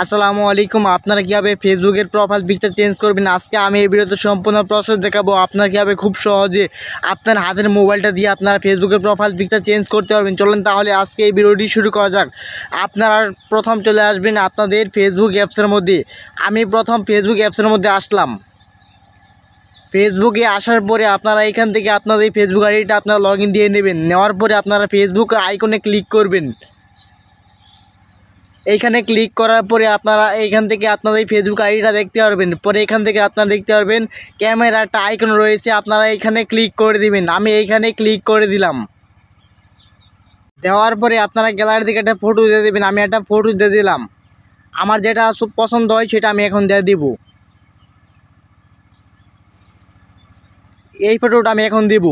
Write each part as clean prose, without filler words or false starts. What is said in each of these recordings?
আসসালামু আলাইকুম। আপনারা কীভাবে ফেসবুকের প্রোফাইল পিকচার চেঞ্জ করবেন, আজকে আমি এই ভিডিওতে সম্পূর্ণ প্রসেস দেখাবো। আপনারা কীভাবে খুব সহজে আপনার হাতের মোবাইলটা দিয়ে আপনারা ফেসবুকের প্রোফাইল পিকচার চেঞ্জ করতে পারবেন। চলেন তাহলে আজকে এই ভিডিওটি শুরু করা যাক। আপনারা প্রথম চলে আসবেন আপনাদের ফেসবুক অ্যাপসের মধ্যে। আমি প্রথম ফেসবুক অ্যাপসের মধ্যে আসলাম। ফেসবুকে আসার পরে আপনারা এখান থেকে আপনাদের ফেসবুক আইডিটা আপনারা লগ ইন দিয়ে নেবেন। নেওয়ার পরে আপনারা ফেসবুক আইকনে ক্লিক করবেন। এইখানে ক্লিক করার পরে আপনারা এইখান থেকে আপনাদের ফেসবুক আইডিটা দেখতে পারবেন। পরে এখান থেকে আপনারা দেখতে পারবেন ক্যামেরা একটা আইকন রয়েছে, আপনারা এইখানে ক্লিক করে দিবেন। আমি এইখানে ক্লিক করে দিলাম। দেওয়ার পরে আপনারা গ্যালারি থেকে একটা ফটো দিয়ে দেবেন। আমি একটা ফটো দিয়ে দিলাম। আমার যেটা পছন্দ হয় সেটা আমি এখন দিয়ে দিব। এই ফটোটা আমি এখন দিব।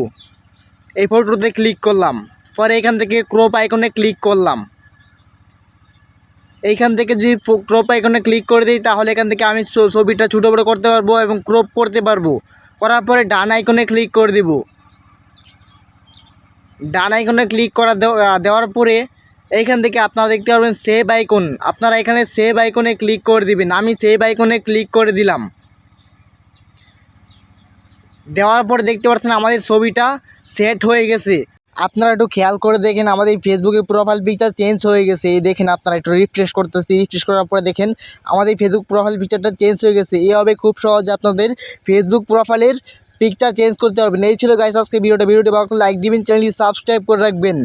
এই ফটোতে ক্লিক করলাম। পরে এখান থেকে ক্রপ আইকনে ক্লিক করলাম। এইখান থেকে যদি ক্রপ আইকনে ক্লিক করে দিই তাহলে এখান থেকে আমি ছবিটা ছোটো বড়ো করতে পারবো এবং ক্রপ করতে পারবো। করার পরে ডান আইকনে ক্লিক করে দিব। ডান আইকনে ক্লিক দেওয়ার পরে এইখান থেকে আপনারা দেখতে পারবেন সেভ আইকন। আপনারা এখানে সেভ আইকনে ক্লিক করে দিবেন। আমি সেভ আইকনে ক্লিক করে দিলাম। দেওয়ার পরে দেখতে পাচ্ছেন আমাদের ছবিটা সেট হয়ে গেছে। আপনারা একটু খেয়াল করে দেখেন আমাদের ফেসবুকের প্রোফাইল পিকচার চেঞ্জ হয়ে গেছে। এই দেখেন, আপনারা একটু রিফ্রেশ করতেছি। রিফ্রেশ করার পরে দেখেন আমাদের ফেসবুক প্রোফাইল পিকচারটা চেঞ্জ হয়ে গেছে। এইভাবে খুব সহজে আপনাদের ফেসবুক প্রোফাইলের পিকচার চেঞ্জ করতে পারবেন। এই ছিল গাইস আজকে ভিডিওটা ভালো লাগলে লাইক দিবেন, চ্যানেলটি সাবস্ক্রাইব করে রাখবেন।